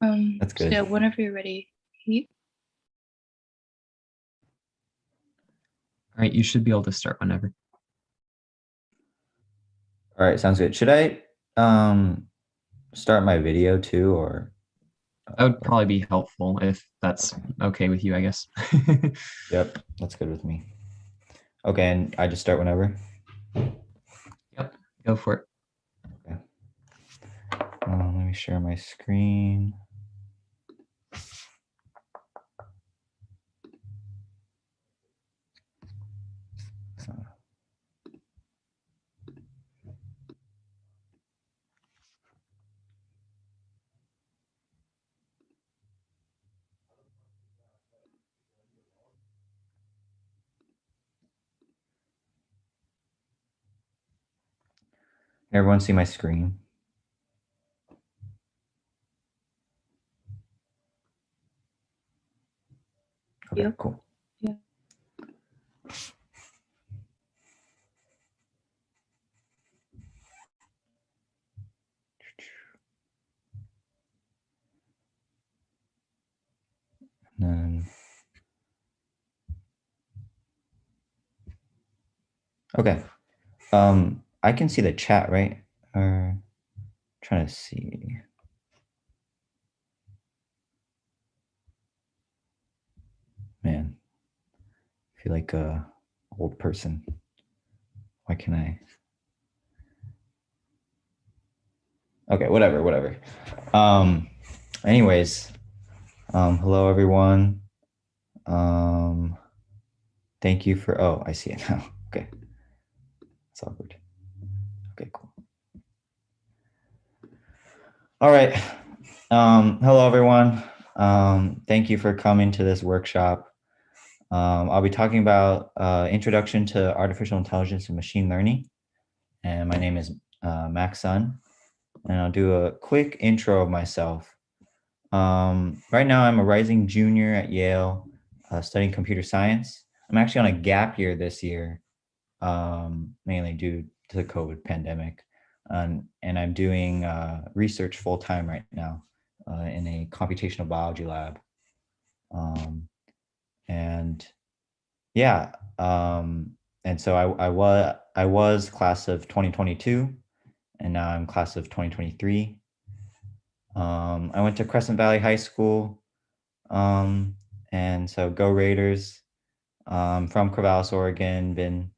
That's So good. yeah, whenever you're ready. He- All right, you should be able to start whenever. All right, sounds good. Should I start my video too, or? That would probably be helpful if that's okay with you, I guess. Yep, that's good with me. Okay, and I just start whenever? Yep, go for it. Okay. Let me share my screen. Everyone see my screen? Okay, Yep. cool. Yeah. And then, okay. I can see the chat, right? Or trying to see. Man, I feel like a old person. Why can I? Okay, whatever. Anyways, hello everyone. Thank you for, oh, I see it now. Okay. It's awkward. Okay, cool. All right. Hello everyone. Thank you for coming to this workshop. I'll be talking about introduction to artificial intelligence and machine learning. And my name is Max Sun. And I'll do a quick intro of myself. Right now, I'm a rising junior at Yale, studying computer science. I'm actually on a gap year this year, mainly due to the COVID pandemic. And I'm doing research full time right now in a computational biology lab. And yeah, and so I was class of 2022, and now I'm class of 2023. I went to Crescent Valley High School, and so go Raiders. From Corvallis, Oregon, been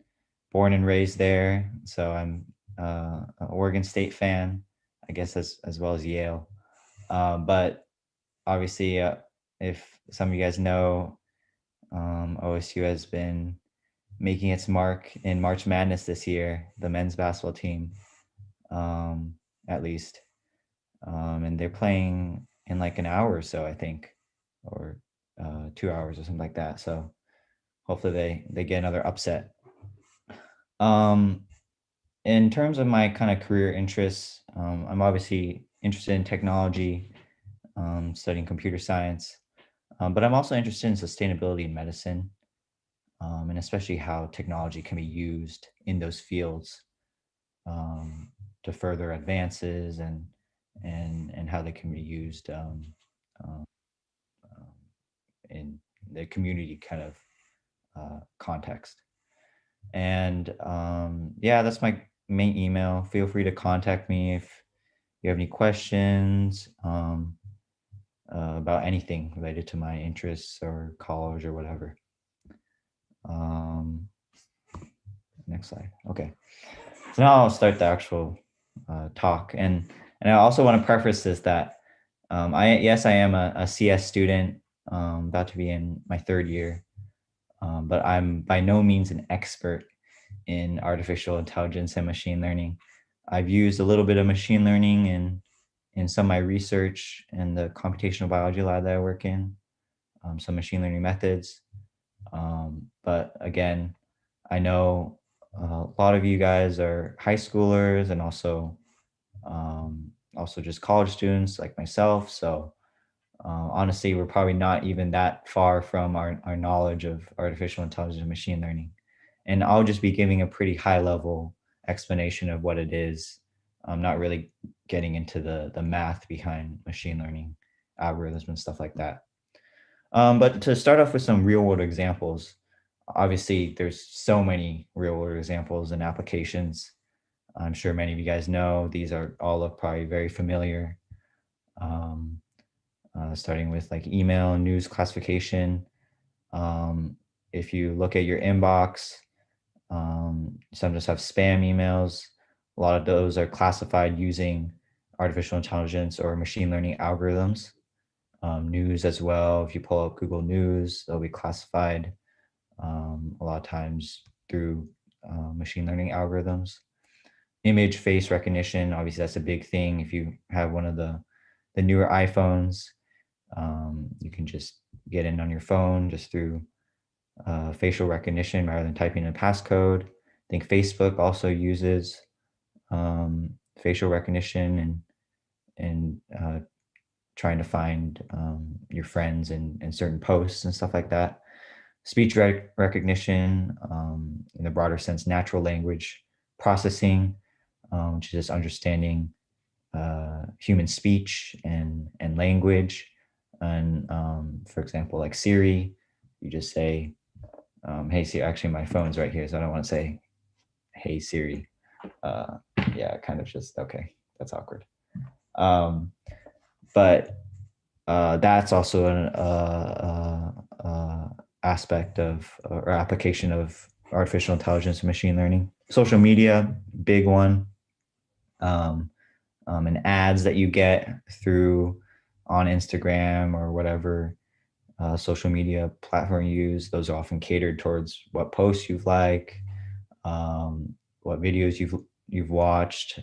born and raised there, so I'm an Oregon State fan, I guess, as well as Yale. But obviously, if some of you guys know, OSU has been making its mark in March Madness this year, the men's basketball team, at least. And they're playing in like an hour or so, I think, or 2 hours or something like that. So hopefully they get another upset. In terms of my kind of career interests, I'm obviously interested in technology, studying computer science, but I'm also interested in sustainability in medicine, and especially how technology can be used in those fields to further advances and how they can be used um, in the community kind of context. And yeah, that's my main email. Feel free to contact me if you have any questions about anything related to my interests or college or whatever. Next slide. Okay. So now I'll start the actual talk. And I also want to preface this that I am a CS student, about to be in my third year, but I'm by no means an expert in artificial intelligence and machine learning. I've used a little bit of machine learning in some of my research in the computational biology lab that I work in, some machine learning methods. But again, I know a lot of you guys are high schoolers and also just college students like myself. So honestly, we're probably not even that far from our knowledge of artificial intelligence and machine learning. And I'll just be giving a pretty high level explanation of what it is. I'm not really getting into the math behind machine learning algorithms and stuff like that. But to start off with some real world examples, obviously there's so many real world examples and applications. I'm sure many of you guys know these are all probably very familiar. Starting with like email and news classification. If you look at your inbox, some just have spam emails. A lot of those are classified using artificial intelligence or machine learning algorithms. News as well. If you pull up Google News, they'll be classified a lot of times through machine learning algorithms. Image face recognition, obviously that's a big thing. If you have one of the newer iPhones, you can just get in on your phone just through facial recognition rather than typing in a passcode. I think Facebook also uses facial recognition and trying to find your friends in certain posts and stuff like that. Speech recognition, in the broader sense, natural language processing, which is just understanding human speech and language. And for example, like Siri, you just say, hey Siri, actually my phone's right here, so I don't want to say, hey Siri. Yeah, kind of just, okay, that's awkward. But that's also an aspect of or application of artificial intelligence and machine learning. Social media, big one. And ads that you get through on Instagram or whatever social media platform you use, those are often catered towards what posts you've liked, what videos you've watched,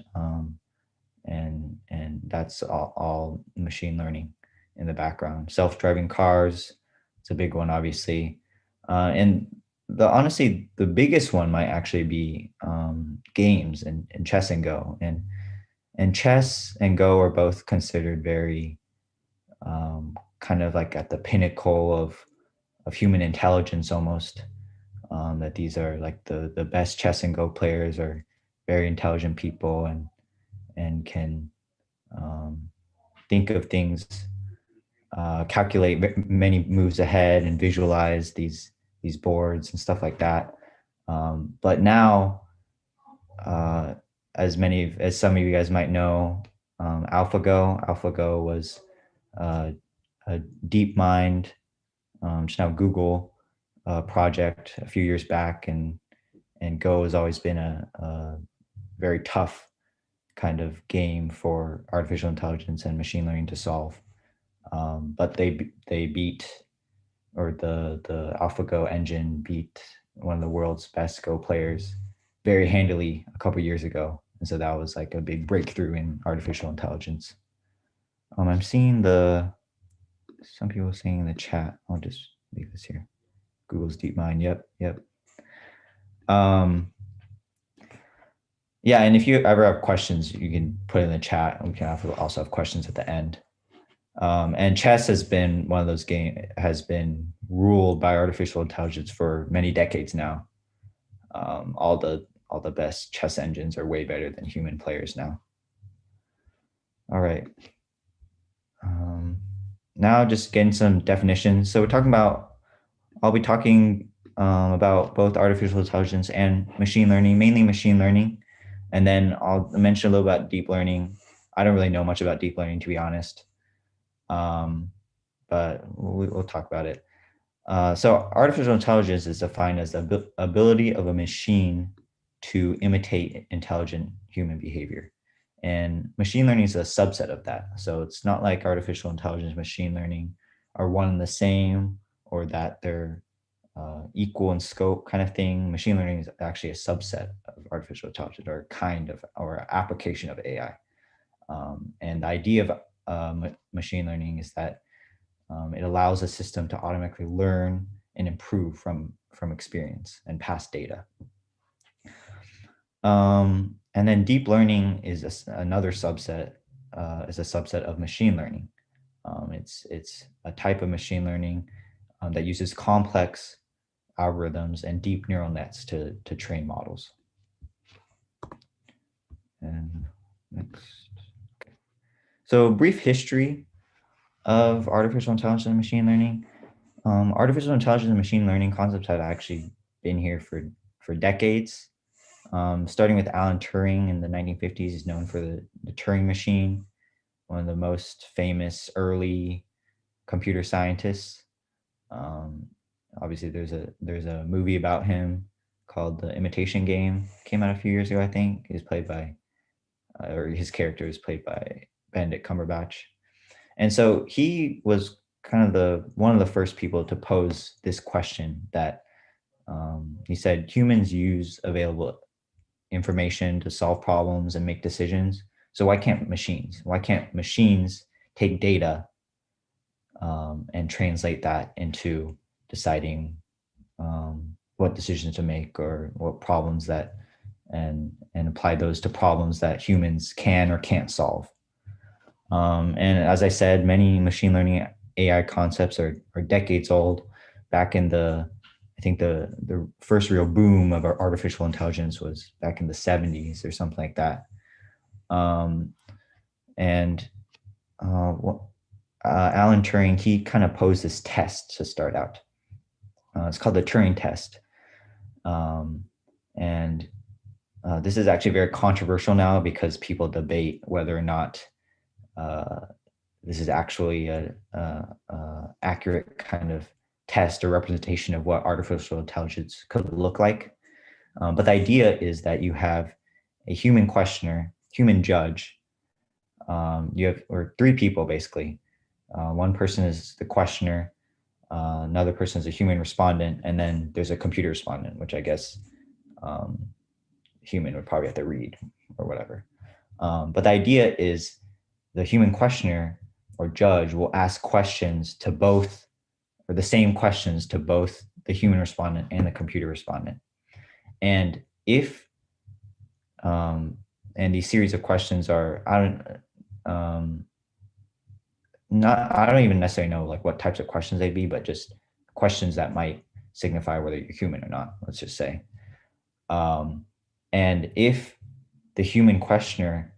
and that's all machine learning in the background. Self-driving cars, it's a big one, obviously, and honestly the biggest one might actually be games and chess and Go, and chess and Go are both considered very kind of like at the pinnacle of human intelligence almost. That these are like the best chess and Go players are very intelligent people and can think of things, calculate many moves ahead and visualize these boards and stuff like that. But now, as some of you guys might know, AlphaGo was a DeepMind, which now Google project a few years back, and Go has always been a very tough kind of game for artificial intelligence and machine learning to solve. But they beat, or the AlphaGo engine beat one of the world's best Go players very handily a couple years ago. And so that was like a big breakthrough in artificial intelligence. I'm seeing some people saying in the chat, I'll just leave this here. Google's DeepMind, yep. Yeah, and if you ever have questions, you can put it in the chat. We can also have questions at the end. And chess has been one of those has been ruled by artificial intelligence for many decades now. All the best chess engines are way better than human players now. All right. Now just getting some definitions. So I'll be talking about both artificial intelligence and machine learning, mainly machine learning. And then I'll mention a little about deep learning. I don't really know much about deep learning, to be honest. But we'll talk about it. So artificial intelligence is defined as the ability of a machine to imitate intelligent human behavior. And machine learning is a subset of that. So it's not like artificial intelligence and machine learning are one and the same, or that they're equal in scope kind of thing. Machine learning is actually a subset of artificial intelligence, or application of AI. And the idea of machine learning is that it allows a system to automatically learn and improve from experience and past data. And then deep learning is another subset, is a subset of machine learning. It's a type of machine learning that uses complex algorithms and deep neural nets to train models. And next. Okay. So brief history of artificial intelligence and machine learning. Artificial intelligence and machine learning concepts have actually been here for decades. Starting with Alan Turing in the 1950s, he's known for the Turing machine, one of the most famous early computer scientists. Um, Obviously, there's a movie about him called The Imitation Game. Came out a few years ago, I think. He's played by, or his character is played by Benedict Cumberbatch. And so he was kind of the one of the first people to pose this question that he said humans use available information to solve problems and make decisions. So why can't machines? Why can't machines take data and translate that into deciding what decisions to make or what problems that and apply those to problems that humans can or can't solve. And as I said, many machine learning AI concepts are decades old. Back in I think the first real boom of our artificial intelligence was back in the 70s or something like that. And Alan Turing, he kind of posed this test to start out. It's called the Turing test. And this is actually very controversial now because people debate whether or not this is actually a accurate kind of test or representation of what artificial intelligence could look like. But the idea is that you have a human questioner, human judge. You have or three people basically. One person is the questioner, another person is a human respondent, and then there's a computer respondent, which I guess human would probably have to read or whatever. But the idea is the human questioner or judge will ask questions to both, or the same questions to both the human respondent and the computer respondent. And if, and these series of questions are, I don't even necessarily know like what types of questions they'd be, but just questions that might signify whether you're human or not, let's just say. And if the human questioner,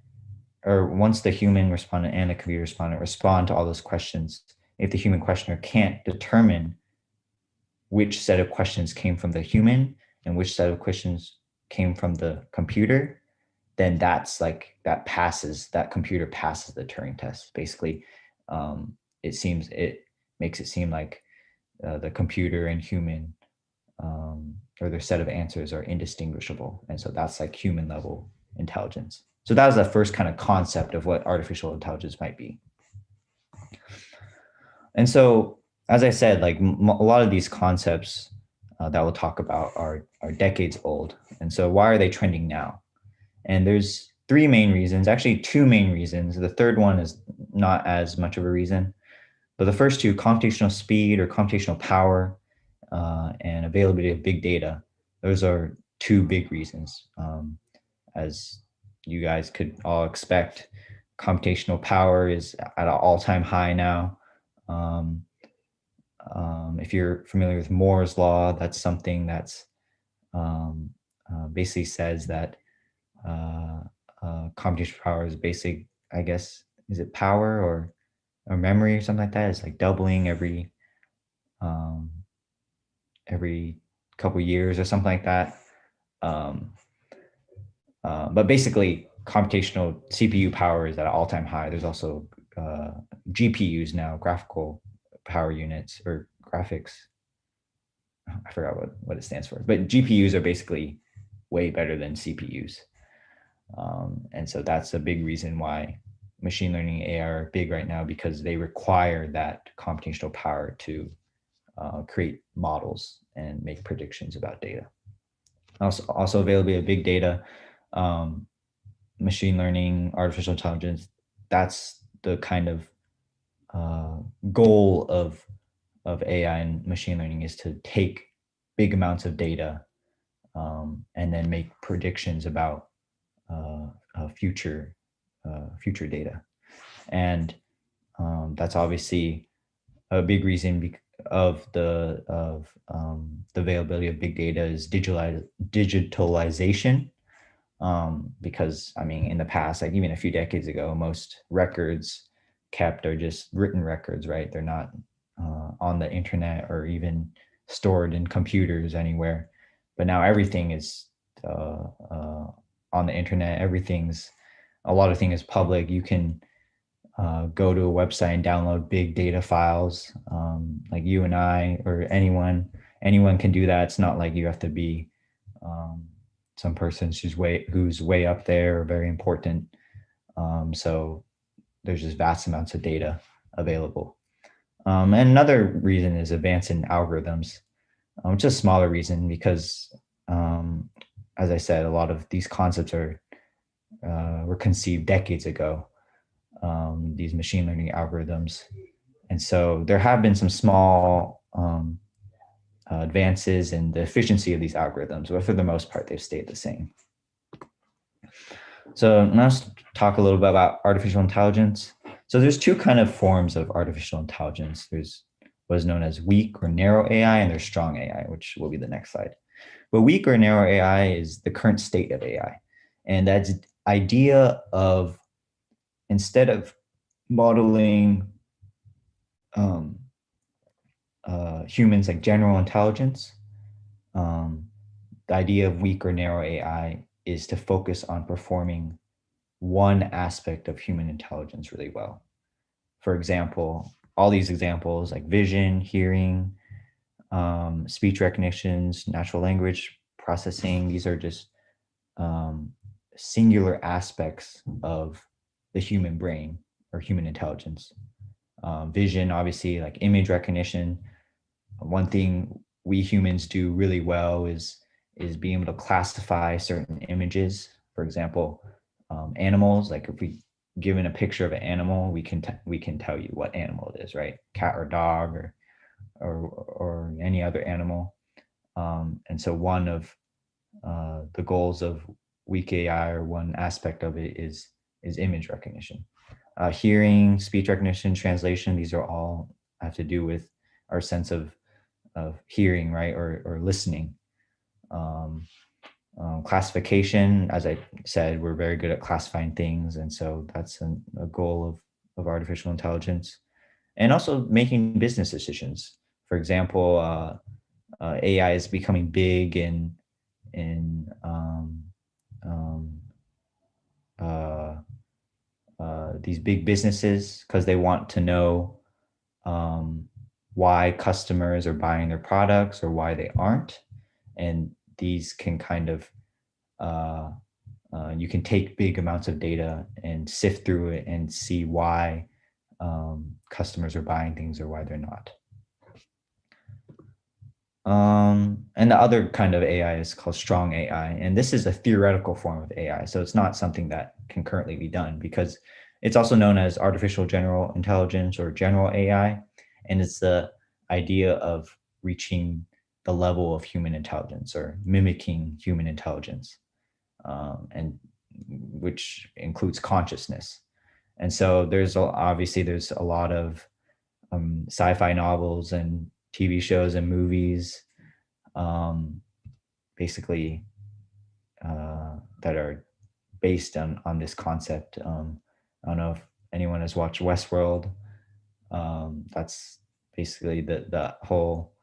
or once the human respondent and the computer respondent respond to all those questions, if the human questioner can't determine which set of questions came from the human and which set of questions came from the computer, then that's like that computer passes the Turing test. Basically, it makes it seem like the computer and human or their set of answers are indistinguishable. And so that's like human level intelligence. So that was the first kind of concept of what artificial intelligence might be. And so, as I said, like a lot of these concepts that we'll talk about are decades old. And so why are they trending now? And there's three main reasons, actually two main reasons. The third one is not as much of a reason, but the first two, computational speed or computational power and availability of big data, those are two big reasons. As you guys could all expect, computational power is at an all-time high now. If you're familiar with Moore's law, that's something that's basically says that computational power is basic, I guess, is it power or memory or something like that? It's like doubling every couple years or something like that. But basically, computational CPU power is at an all-time high. There's also GPUs now, graphical power units or graphics. I forgot what it stands for, but GPUs are basically way better than CPUs. And so that's a big reason why machine learning AI are big right now, because they require that computational power to create models and make predictions about data. Also availability of big data, machine learning, artificial intelligence, that's the kind of goal of AI and machine learning, is to take big amounts of data and then make predictions about future data. And that's obviously a big reason of the availability of big data is digitalization. Because I mean, in the past, like even a few decades ago, most records kept are just written records, right? They're not on the internet or even stored in computers anywhere. But now everything is on the internet. A lot of things is public. You can go to a website and download big data files, like you and I or anyone can do that. It's not like you have to be some person who's way up there or very important. So there's just vast amounts of data available. And another reason is advance in algorithms, which is a smaller reason because, as I said, a lot of these concepts were conceived decades ago, these machine learning algorithms. And so there have been some small advances in the efficiency of these algorithms, but for the most part, they've stayed the same. So now let's talk a little bit about artificial intelligence. So there's two kind of forms of artificial intelligence. There's what is known as weak or narrow AI, and there's strong AI, which will be the next slide. But weak or narrow AI is the current state of AI. And that's idea of, instead of modeling humans like general intelligence, the idea of weak or narrow AI is to focus on performing one aspect of human intelligence really well. For example, all these examples like vision, hearing, speech recognitions, natural language processing, these are just singular aspects of the human brain or human intelligence. Vision, obviously, like image recognition. One thing we humans do really well is being able to classify certain images. For example, animals, like if we given a picture of an animal, we can tell you what animal it is, right? Cat or dog or any other animal. And so one of the goals of weak AI, or one aspect of it, is image recognition. Hearing, speech recognition, translation, these are all have to do with our sense of hearing, right, or listening. Classification, as I said, we're very good at classifying things, and so that's a goal of artificial intelligence. And also making business decisions. For example, AI is becoming big in these big businesses because they want to know why customers are buying their products or why they aren't. And these can kind of, you can take big amounts of data and sift through it and see why customers are buying things or why they're not. And the other kind of AI is called strong AI. And this is a theoretical form of AI. So it's not something that can currently be done, because it's also known as artificial general intelligence or general AI. And it's the idea of reaching the level of human intelligence or mimicking human intelligence, and which includes consciousness. And so obviously there's a lot of sci-fi novels and TV shows and movies, basically that are based on this concept. I don't know if anyone has watched Westworld. That's basically the whole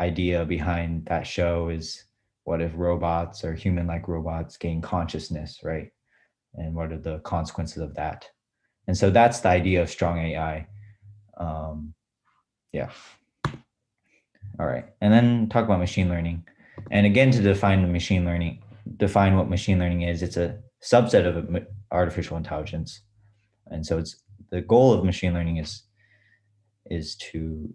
idea behind that show is, what if robots or human-like robots gain consciousness, right? And what are the consequences of that? And so that's the idea of strong AI. Yeah. All right. And then talk about machine learning. And again, to define what machine learning is, it's a subset of artificial intelligence. And so it's the goal of machine learning is to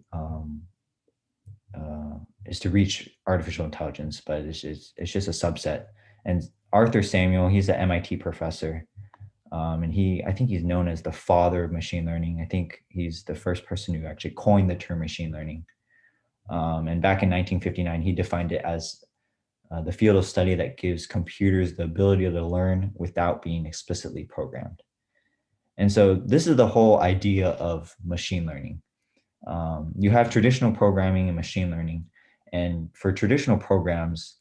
reach artificial intelligence, but it's just a subset. And Arthur Samuel, he's an MIT professor, and I think he's known as the father of machine learning. I think he's the first person who actually coined the term machine learning. And back in 1959, he defined it as the field of study that gives computers the ability to learn without being explicitly programmed. And so this is the whole idea of machine learning. You have traditional programming and machine learning. And for traditional programs,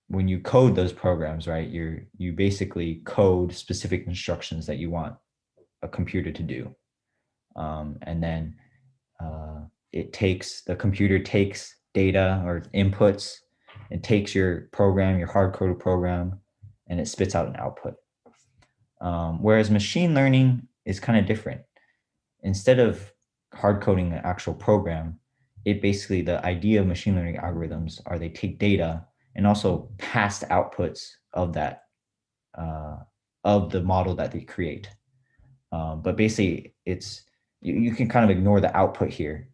when you code those programs, right, you basically code specific instructions that you want a computer to do. And then the computer takes data or inputs, it takes your program, your hard-coded program, and it spits out an output. Whereas machine learning is kind of different. Instead of hard coding an actual program, the idea of machine learning algorithms are they take data and also past outputs of that, of the model that they create. But basically you can kind of ignore the output here.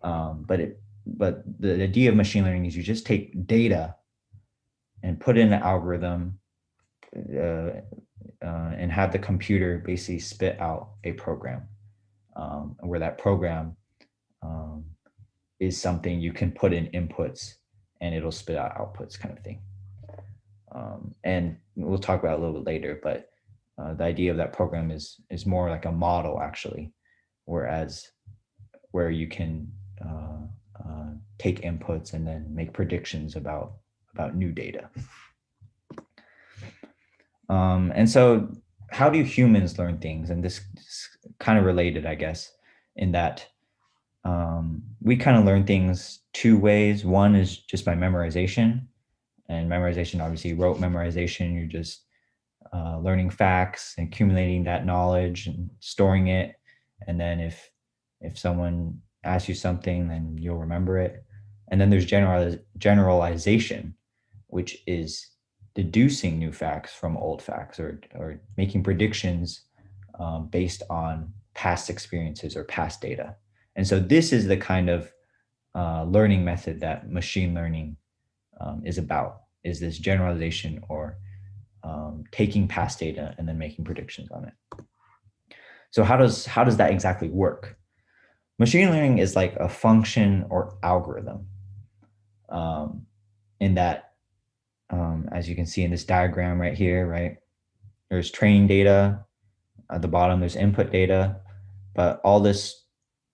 But the idea of machine learning is you just take data and put in an algorithm, and have the computer basically spit out a program, where that program is something you can put in inputs and it'll spit out outputs, kind of thing. And we'll talk about it a little bit later, but the idea of that program is more like a model, actually, where you can take inputs and then make predictions about new data. And so how do humans learn things? And this is kind of related, I guess, in that we kind of learn things two ways. One is just by memorization, and memorization, obviously rote memorization, you're just learning facts and accumulating that knowledge and storing it. And then if someone asks you something, then you'll remember it. And then there's generalization, which is deducing new facts from old facts, or making predictions based on past experiences or past data. And so this is the kind of learning method that machine learning is about, is this generalization, or taking past data and then making predictions on it. So how does that exactly work? Machine learning is like a function or algorithm, in that, as you can see in this diagram right here, right? There's training data. At the bottom, there's input data. But all this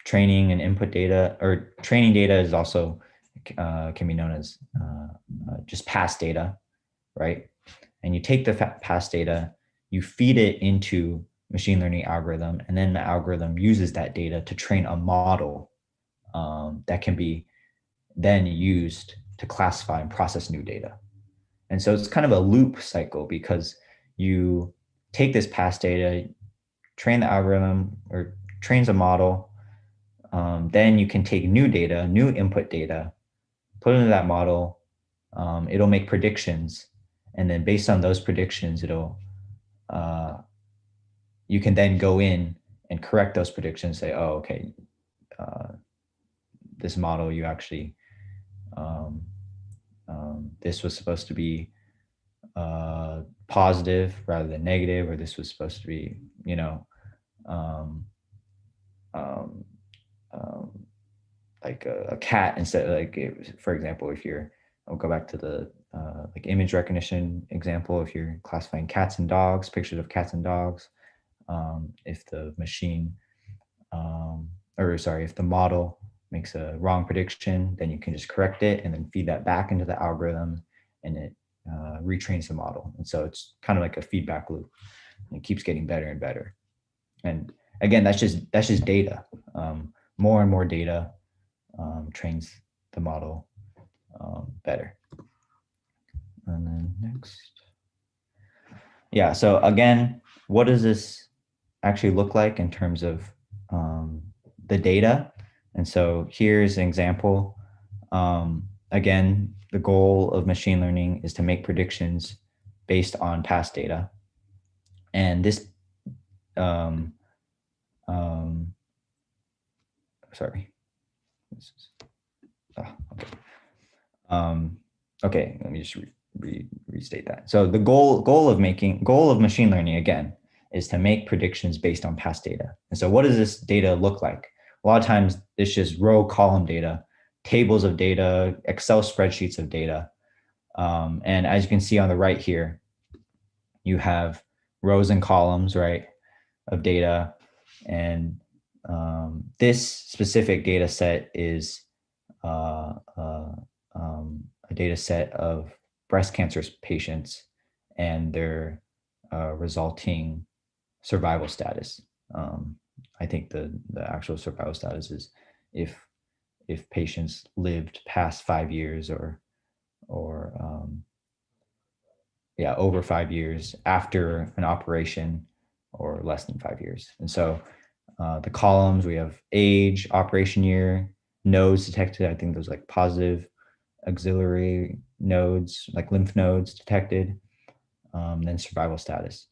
training and input data, or training data, is also can be known as just past data, right? And you take the past data, you feed it into machine learning algorithm, and then the algorithm uses that data to train a model that can be then used to classify and process new data. And so it's kind of a loop cycle, because you take this past data, train the algorithm, or trains a model, then you can take new data, new input data, put it into that model, it'll make predictions, and then based on those predictions, you can then go in and correct those predictions, say, oh, okay, this model, you actually, this was supposed to be positive rather than negative, or this was supposed to be, like a cat instead of, like, for example, if I'll go back to the like image recognition example. If you're classifying cats and dogs, pictures of cats and dogs, if the machine, if the model makes a wrong prediction, then you can just correct it and then feed that back into the algorithm, and it retrains the model. And so it's kind of like a feedback loop. It keeps getting better and better. And again, that's just data. More and more data trains the model better. And then next. Yeah, so again, what does this actually look like in terms of the data? And so here's an example. Again, the goal of machine learning is to make predictions based on past data. And this, sorry. Okay. Okay, let me just restate that. So the goal of machine learning, again, is to make predictions based on past data. And so what does this data look like? A lot of times it's just row column data, tables of data, Excel spreadsheets of data. And as you can see on the right here, you have rows and columns, right, of data. And this specific data set is a data set of breast cancer patients and their resulting survival status. I think the actual survival status is if patients lived past 5 years or yeah, over 5 years after an operation or less than 5 years. And so the columns, we have age, operation year, nodes detected. I think those like positive auxiliary nodes, like lymph nodes detected, then survival status.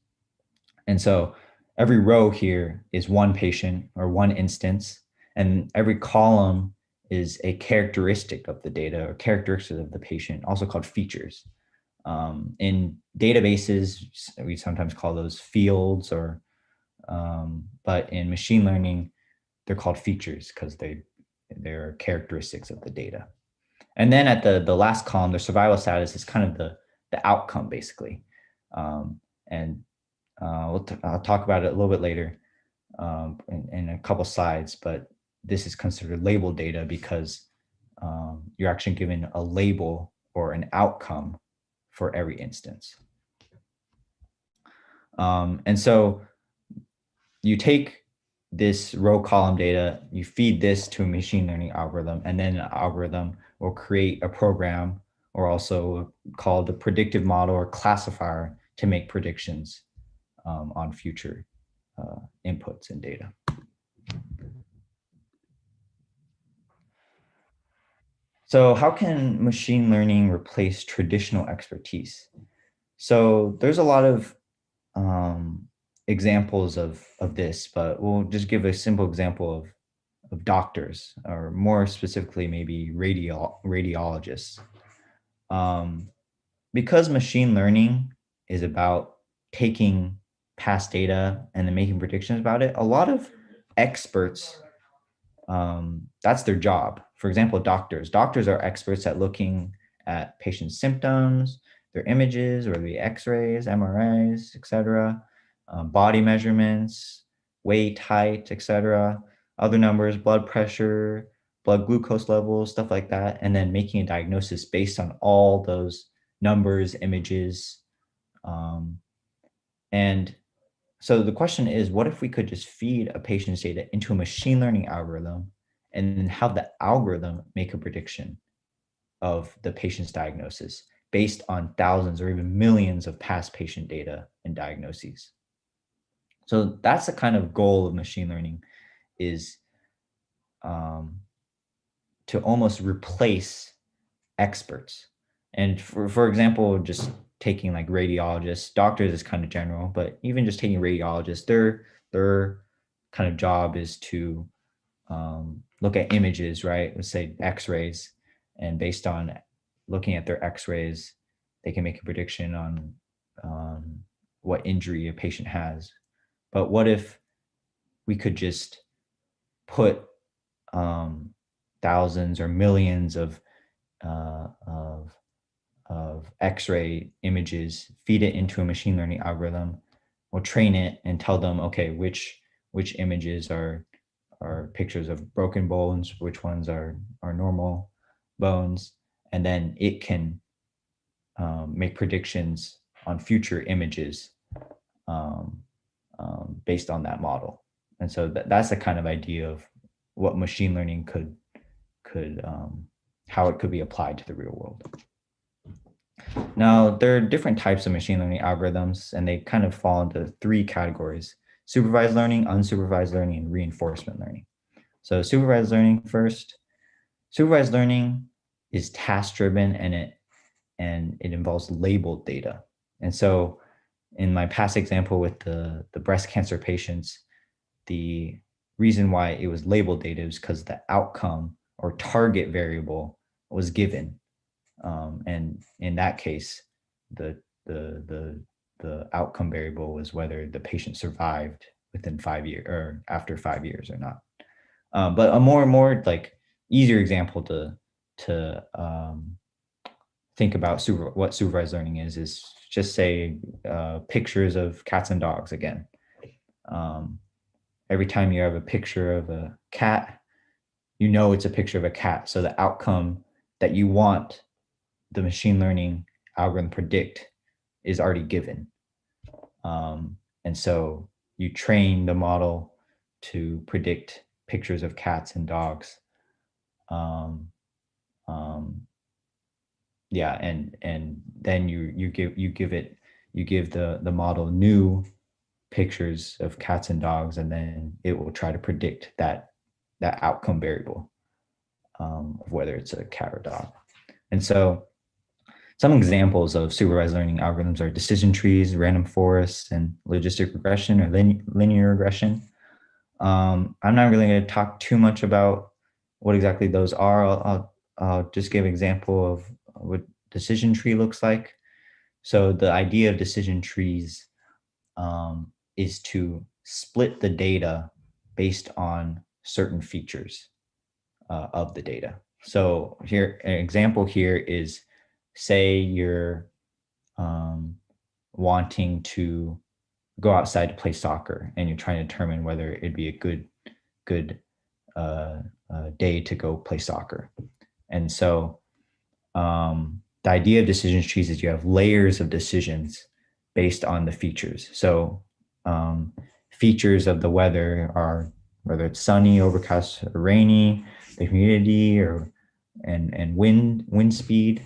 And so every row here is one patient or one instance, and every column is a characteristic of the data or characteristic of the patient, also called features. In databases, we sometimes call those fields, but in machine learning, they're called features because they're characteristics of the data. And then at the last column, the survival status is kind of the outcome, basically. And I'll talk about it a little bit later in a couple slides, but this is considered labeled data because you're actually given a label or an outcome for every instance. And so you take this row column data, you feed this to a machine learning algorithm, and then an algorithm will create a program, or also called the predictive model or classifier, to make predictions on future inputs and data. So how can machine learning replace traditional expertise? So there's a lot of examples of this, but we'll just give a simple example of doctors, or more specifically, maybe radiologists. Because machine learning is about taking past data and then making predictions about it, a lot of experts, that's their job. For example, doctors are experts at looking at patient symptoms, their images, or the x-rays, MRIs, etc., body measurements, weight, height, etc., other numbers, blood pressure, blood glucose levels, stuff like that, and then making a diagnosis based on all those numbers, images. And so the question is, what if we could just feed a patient's data into a machine learning algorithm and then have the algorithm make a prediction of the patient's diagnosis based on thousands or even millions of past patient data and diagnoses? So that's the kind of goal of machine learning, is to almost replace experts. And for example, just taking like radiologists, doctors is kind of general, but even just taking radiologists, their kind of job is to look at images, right? Let's say x-rays, and based on looking at their x-rays, they can make a prediction on what injury a patient has. But what if we could just put thousands or millions of x-ray images, feed it into a machine learning algorithm, we'll train it and tell them, okay, which images are pictures of broken bones, which ones are normal bones, and then it can make predictions on future images based on that model. And so that's the kind of idea of what machine learning could how it could be applied to the real world. Now, there are different types of machine learning algorithms, and they kind of fall into three categories: supervised learning, unsupervised learning, and reinforcement learning. So supervised learning first. Supervised learning is task-driven, and it involves labeled data. And so in my past example with the breast cancer patients, the reason why it was labeled data is because the outcome or target variable was given. And in that case, the outcome variable was whether the patient survived within 5 years or after 5 years or not. But a more like easier example to think about what supervised learning is just say pictures of cats and dogs again. Every time you have a picture of a cat, you know it's a picture of a cat. So the outcome that you want the machine learning algorithm predict is already given. And so you train the model to predict pictures of cats and dogs. Yeah, and then you give the model new pictures of cats and dogs, and then it will try to predict that outcome variable of whether it's a cat or dog. And so some examples of supervised learning algorithms are decision trees, random forests, and logistic regression or linear regression. I'm not really going to talk too much about what exactly those are. I'll just give an example of what decision tree looks like. So the idea of decision trees is to split the data based on certain features of the data. So here, an example here is, say you're wanting to go outside to play soccer, and you're trying to determine whether it'd be a good day to go play soccer. And so the idea of decision trees is you have layers of decisions based on the features. So features of the weather are whether it's sunny, overcast, or rainy, the humidity, and wind speed.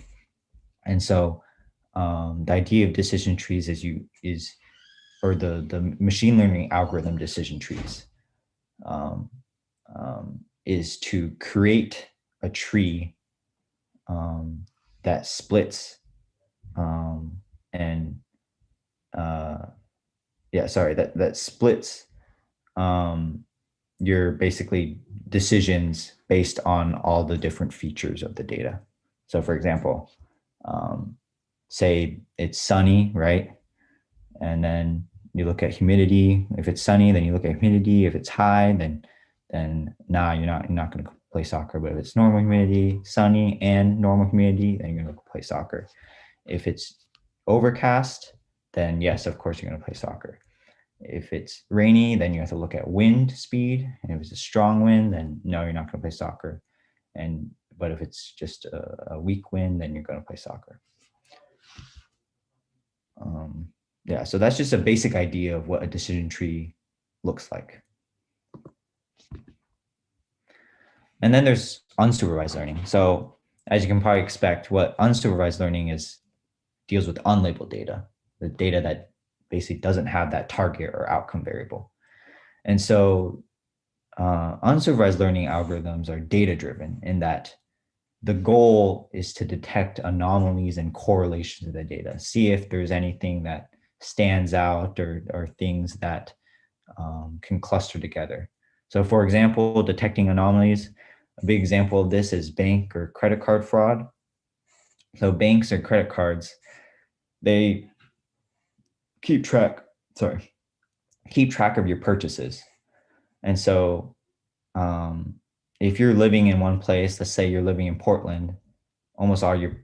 And so the idea of decision trees or the machine learning algorithm decision trees is to create a tree that splits that splits your basically decisions based on all the different features of the data. So for example, say it's sunny, right? And then you look at humidity. If it's sunny, then you look at humidity. If it's high, then you're not going to play soccer. But if it's normal humidity, sunny, and normal humidity, then you're going to play soccer. If it's overcast, then yes, of course you're going to play soccer. If it's rainy, then you have to look at wind speed. And if it's a strong wind, then no, you're not going to play soccer. But if it's just a weak wind, then you're going to play soccer. Yeah, so that's just a basic idea of what a decision tree looks like. And then there's unsupervised learning. So as you can probably expect, what unsupervised learning deals with unlabeled data, the data that basically doesn't have that target or outcome variable. And so unsupervised learning algorithms are data-driven in that the goal is to detect anomalies and correlations of the data, see if there's anything that stands out or things that can cluster together. So for example, detecting anomalies, a big example of this is bank or credit card fraud. So banks or credit cards, they keep track of your purchases. And so if you're living in one place, let's say you're living in Portland, almost all your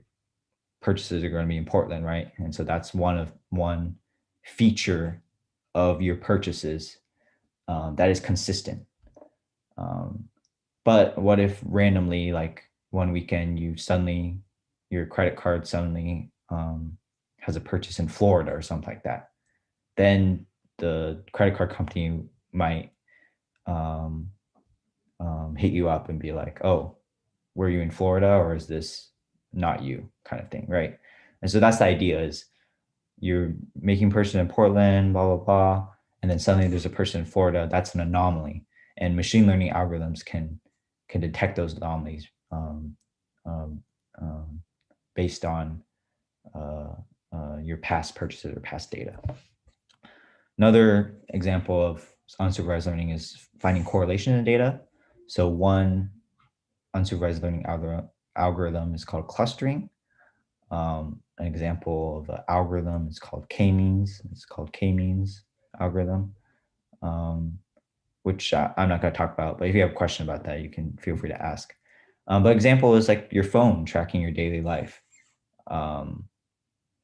purchases are going to be in Portland, right? And so that's one feature of your purchases that is consistent. But what if randomly, like one weekend, your credit card suddenly has a purchase in Florida or something like that? Then the credit card company might hit you up and be like, oh, were you in Florida or is this not you, kind of thing, right? And so that's the idea, is you're making person in Portland, blah, blah, blah, and then suddenly there's a person in Florida. That's an anomaly. And machine learning algorithms can detect those anomalies based on your past purchases or past data. Another example of unsupervised learning is finding correlation in data. So one unsupervised learning algorithm is called clustering. An example of an algorithm is called k-means. It's called k-means algorithm, which I'm not going to talk about. But if you have a question about that, you can feel free to ask. But example is like your phone tracking your daily life,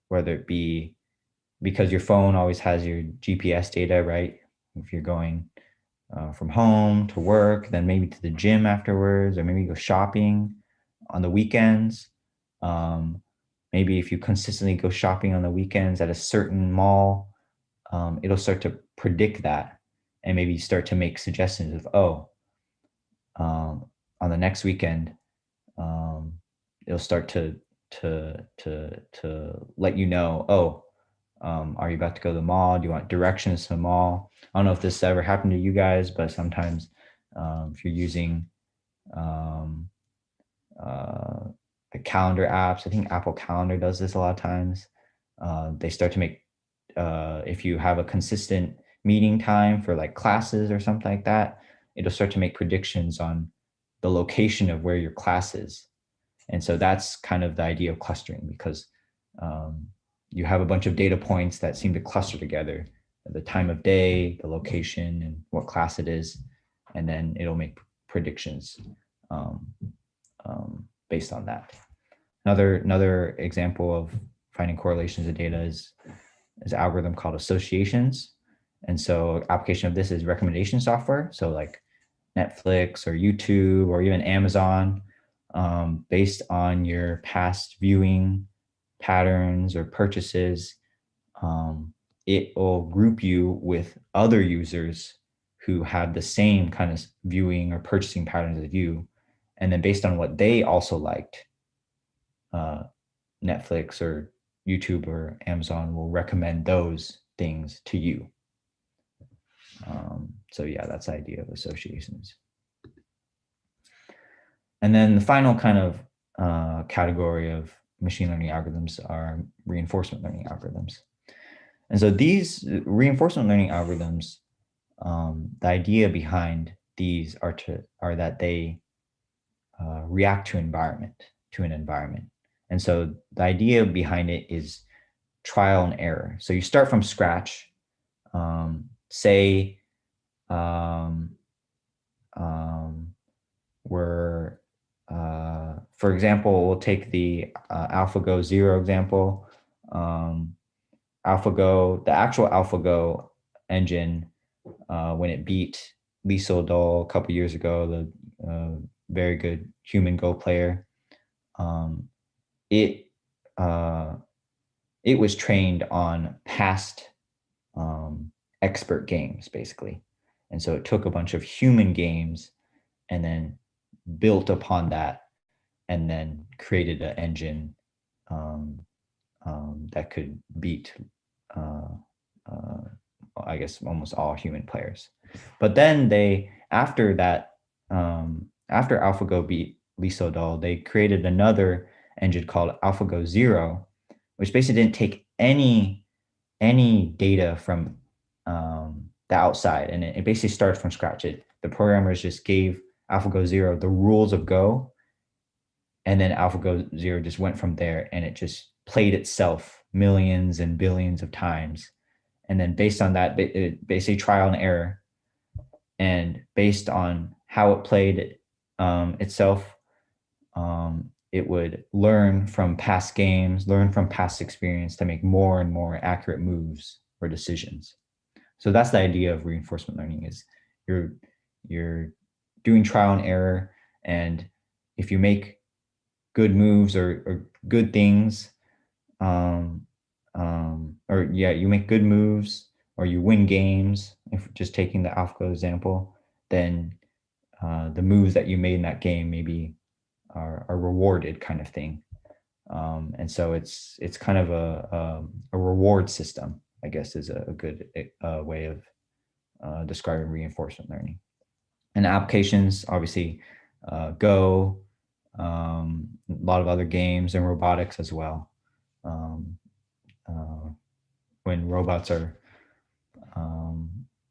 whether it be because your phone always has your GPS data, right? If you're going from home to work, then maybe to the gym afterwards, or maybe go shopping on the weekends. Maybe if you consistently go shopping on the weekends at a certain mall, it'll start to predict that and maybe start to make suggestions of, oh, on the next weekend, it'll start to let you know, oh, are you about to go to the mall? Do you want directions to the mall? I don't know if this ever happened to you guys, but sometimes if you're using the calendar apps, I think Apple Calendar does this a lot of times. They start to make, if you have a consistent meeting time for like classes or something like that, it'll start to make predictions on the location of where your class is. And so that's kind of the idea of clustering, because you have a bunch of data points that seem to cluster together, the time of day, the location, and what class it is, and then it'll make predictions based on that. Another example of finding correlations of data is an algorithm called associations. And so application of this is recommendation software. So like Netflix or YouTube or even Amazon, based on your past viewing patterns or purchases, it will group you with other users who have the same kind of viewing or purchasing patterns as you. And then based on what they also liked, Netflix or YouTube or Amazon will recommend those things to you. So yeah, that's the idea of associations. And then the final kind of category of machine learning algorithms are reinforcement learning algorithms. And so these reinforcement learning algorithms, the idea behind these are that they react to an environment. And so the idea behind it is trial and error. So you start from scratch. Say for example, we'll take the AlphaGo 0 example. AlphaGo, the actual AlphaGo engine, when it beat Lee Sedol a couple years ago, the very good human Go player, it was trained on past expert games, basically. And so it took a bunch of human games and then built upon that and then created an engine that could beat, I guess, almost all human players. But then after that, after AlphaGo beat Lee Sedol, they created another engine called AlphaGo 0, which basically didn't take any data from the outside, and it basically started from scratch. The programmers just gave AlphaGo 0 the rules of Go, and then AlphaGo 0 just went from there, and it just played itself millions and billions of times. And then based on that, it basically trial and error, and based on how it played itself, it would learn from past games, learn from past experience to make more and more accurate moves or decisions. So that's the idea of reinforcement learning, is you're doing trial and error, and if you make good moves or good things, you make good moves or you win games, if just taking the AlphaGo example, then the moves that you made in that game maybe are rewarded, kind of thing. And so it's kind of a reward system, I guess, is a good way of describing reinforcement learning. And applications, obviously, Go, a lot of other games, and robotics as well. When robots are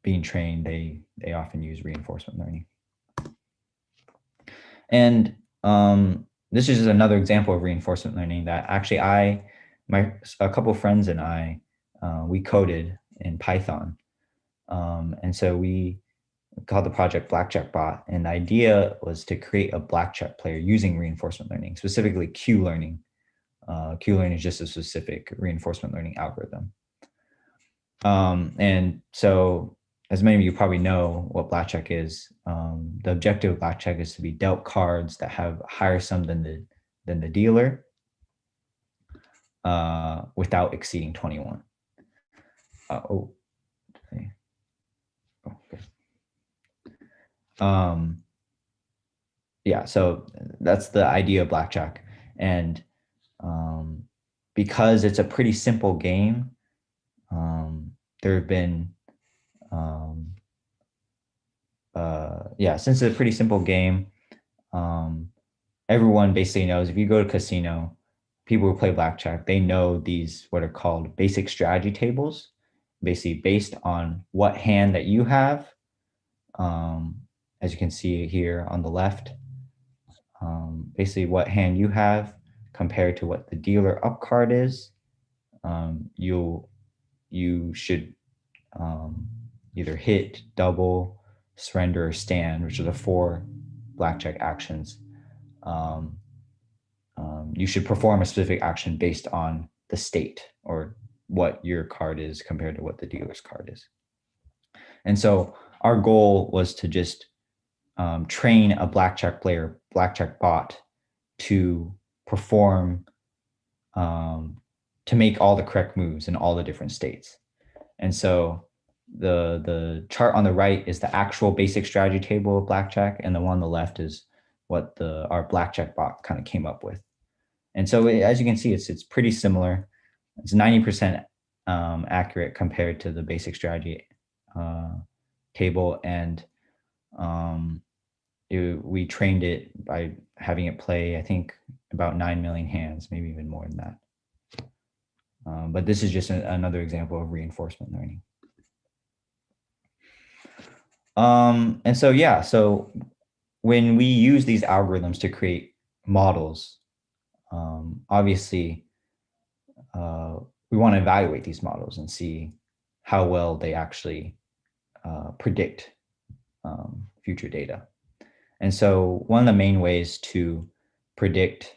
being trained, they often use reinforcement learning. And this is just another example of reinforcement learning that actually a couple of friends and I, we coded in Python. And so we called the project Blackjack Bot. And the idea was to create a blackjack player using reinforcement learning, specifically Q learning. Q learning is just a specific reinforcement learning algorithm. And so, as many of you probably know what blackjack is, the objective of blackjack is to be dealt cards that have a higher sum than the dealer, without exceeding 21. Okay. Yeah, so that's the idea of blackjack. And because it's a pretty simple game, there have been, since it's a pretty simple game, everyone basically knows if you go to casino, people who play blackjack, they know these what are called basic strategy tables, basically based on what hand that you have. As you can see here on the left, basically what hand you have compared to what the dealer up card is. You should either hit, double, surrender, or stand, which are the 4 blackjack actions. You should perform a specific action based on the state or what your card is compared to what the dealer's card is. And so our goal was to just train a blackjack player, blackjack bot, to perform, to make all the correct moves in all the different states. And so the chart on the right is the actual basic strategy table of blackjack, and the one on the left is what our blackjack bot kind of came up with. And so as you can see, it's pretty similar. It's 90% accurate compared to the basic strategy table. And we trained it by having it play, I think, about 9 million hands, maybe even more than that. But this is just another example of reinforcement learning. And so, yeah, so when we use these algorithms to create models, obviously, we want to evaluate these models and see how well they actually predict future data. And so one of the main ways to predict,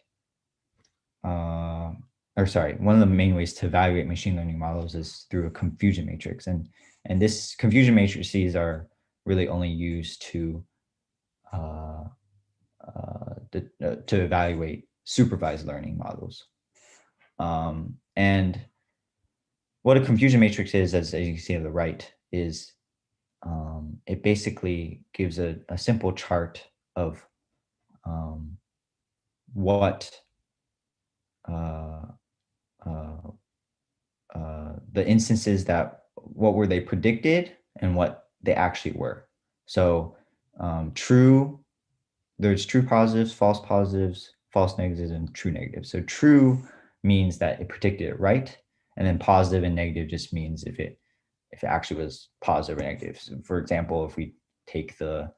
one of the main ways to evaluate machine learning models is through a confusion matrix. And this confusion matrices are really only used to evaluate supervised learning models. And what a confusion matrix is, as you can see on the right, is it basically gives a simple chart of what the instances what were they predicted and what they actually were. So there's true positives, false negatives, and true negatives. So true means that it predicted it right, and then positive and negative just means if it actually was positive or negative. So for example, if we take the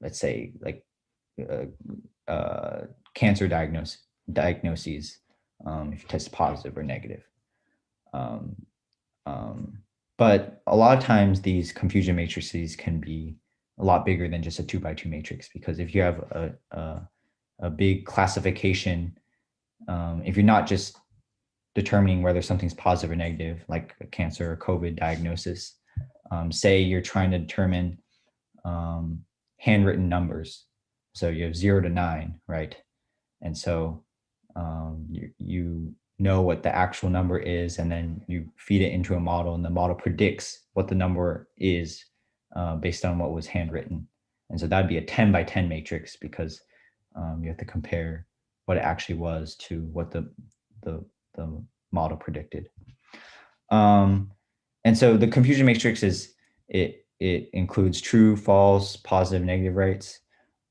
let's say like cancer diagnoses, if you test positive or negative. But a lot of times these confusion matrices can be a lot bigger than just a 2x2 matrix, because if you have a big classification, if you're not just determining whether something's positive or negative, like a cancer or COVID diagnosis, say you're trying to determine handwritten numbers. So you have 0 to 9, right? And so you know what the actual number is, and then you feed it into a model, and the model predicts what the number is based on what was handwritten. And so that'd be a 10 by 10 matrix, because you have to compare what it actually was to what the model predicted. And so the confusion matrix it includes true, false, positive, negative rates.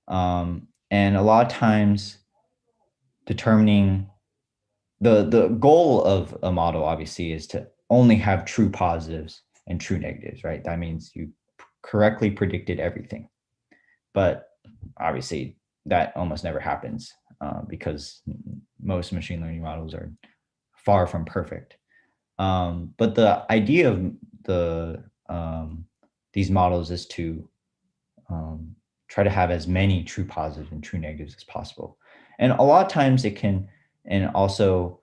And a lot of times determining the goal of a model obviously is to only have true positives and true negatives, right? That means you correctly predicted everything. But obviously that almost never happens because most machine learning models are far from perfect. But the idea of these models is to try to have as many true positives and true negatives as possible. And a lot of times it can and also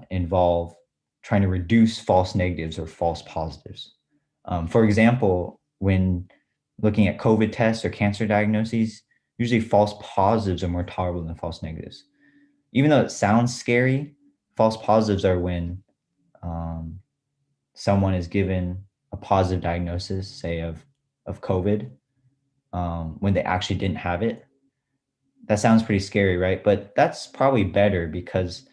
involve trying to reduce false negatives or false positives. For example, when looking at COVID tests or cancer diagnoses, usually false positives are more tolerable than false negatives. Even though it sounds scary, false positives are when someone is given a positive diagnosis, say of COVID, when they actually didn't have it. That sounds pretty scary, right? But that's probably better because,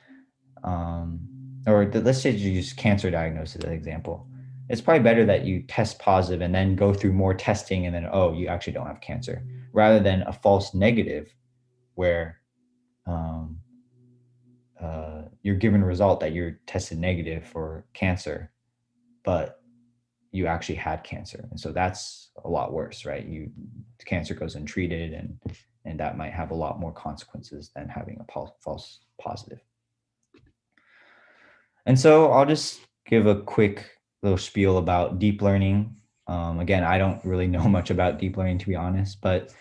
let's say you use cancer diagnosis as an example. It's probably better that you test positive and then go through more testing and then, oh, you actually don't have cancer, rather than a false negative where um, you're given a result that you're tested negative for cancer, but you actually had cancer. And so that's a lot worse, right? Cancer goes untreated, and that might have a lot more consequences than having a false positive. And so I'll just give a quick little spiel about deep learning. Again, I don't really know much about deep learning, to be honest, but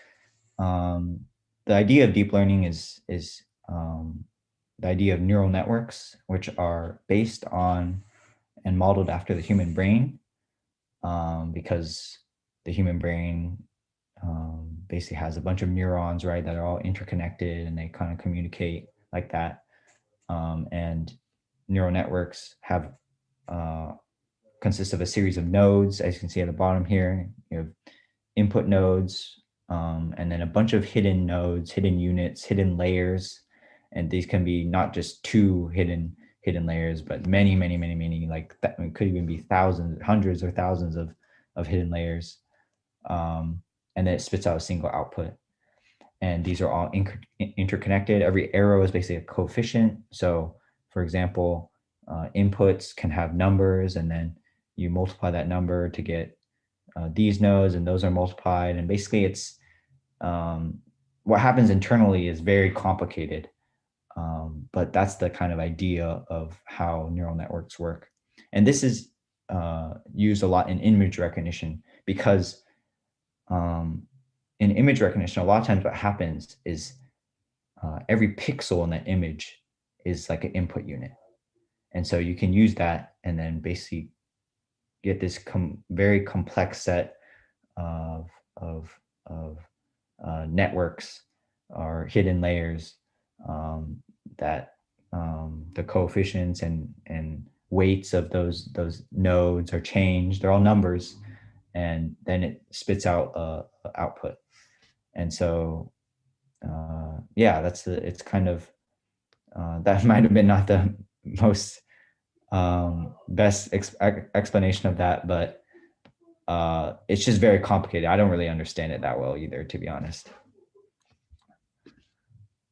the idea of deep learning is the idea of neural networks, which are based on and modeled after the human brain, because the human brain basically has a bunch of neurons, right, that are all interconnected and they kind of communicate like that. And neural networks have consist of a series of nodes, as you can see at the bottom here. You have input nodes, and then a bunch of hidden nodes, hidden units, hidden layers. And these can be not just two hidden layers, but many, like that. It could even be thousands, hundreds or thousands of hidden layers. And then it spits out a single output. And these are all interconnected. Every arrow is basically a coefficient. So for example, inputs can have numbers, and then you multiply that number to get these nodes, and those are multiplied. And basically it's what happens internally is very complicated. But that's the kind of idea of how neural networks work. And this is used a lot in image recognition, because in image recognition, a lot of times what happens is every pixel in that image is like an input unit. And so you can use that and then basically get this very complex set of networks or hidden layers that the coefficients and weights of those nodes are changed. They're all numbers, and then it spits out a output. And so yeah, it's kind of that might have been not the most best explanation of that, but it's just very complicated. I don't really understand it that well either, to be honest.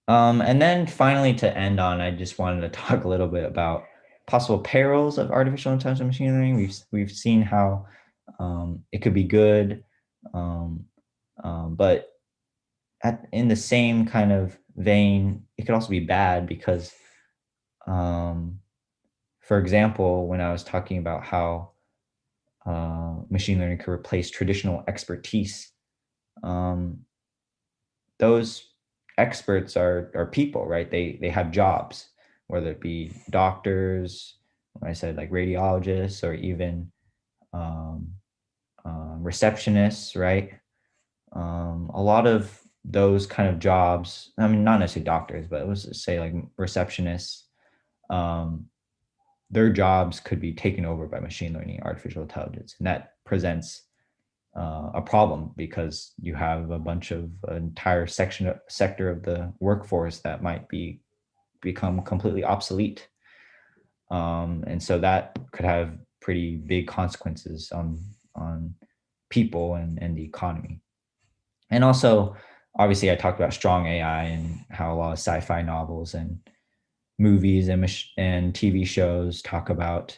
And then finally, to end on, I just wanted to talk a little bit about possible perils of artificial intelligence and machine learning. We've seen how it could be good, but in the same kind of vein, it could also be bad because, for example, when I was talking about how machine learning could replace traditional expertise, those experts are people, right? They have jobs, whether it be doctors, when I said like radiologists, or even receptionists, right? A lot of those kind of jobs, I mean, not necessarily doctors, but let's say like receptionists, their jobs could be taken over by machine learning, artificial intelligence. And that presents a problem, because you have a bunch of entire sector of the workforce that might become completely obsolete. And so that could have pretty big consequences on people and the economy. And also, obviously, I talked about strong AI and how a lot of sci-fi novels and movies and TV shows talk about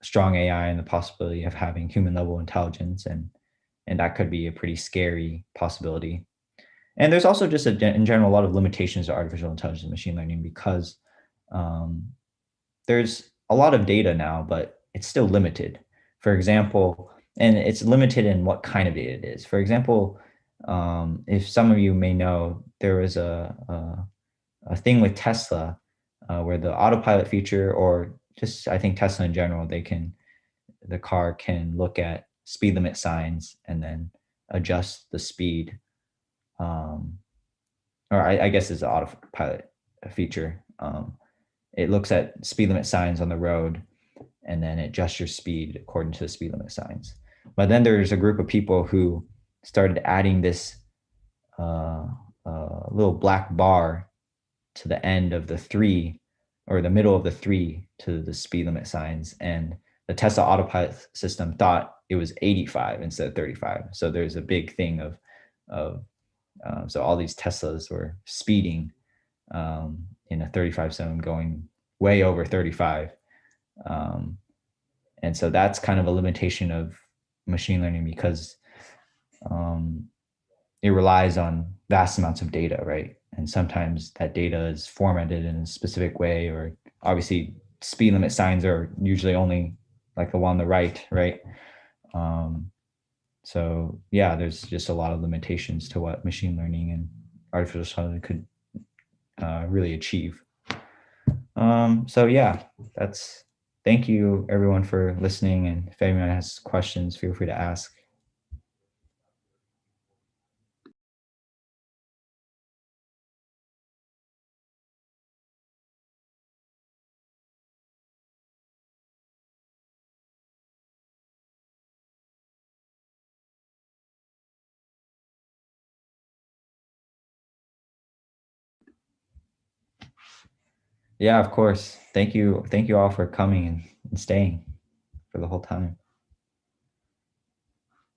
strong AI and the possibility of having human level intelligence, and that could be a pretty scary possibility. And there's also just in general a lot of limitations to artificial intelligence and machine learning, because there's a lot of data now, but it's still limited. For example, and it's limited in what kind of data it is. For example, if some of you may know, there was a thing with Tesla where the autopilot feature, or just I think Tesla in general, the car can look at speed limit signs and then adjust the speed. Or I guess it's an autopilot feature. It looks at speed limit signs on the road, and then adjust your speed according to the speed limit signs. But then there's a group of people who started adding this little black bar to the end of the 3 or the middle of the 3 to the speed limit signs. And the Tesla autopilot system thought it was 85 instead of 35. So there's a big thing of so all these Teslas were speeding in a 35 zone, going way over 35. And so that's kind of a limitation of machine learning, because it relies on vast amounts of data, right? And sometimes that data is formatted in a specific way, or obviously speed limit signs are usually only like the one on the right, right? So yeah, there's just a lot of limitations to what machine learning and artificial intelligence could really achieve. So yeah, thank you everyone for listening. And if anyone has questions, feel free to ask. Yeah, of course. Thank you all for coming and staying for the whole time.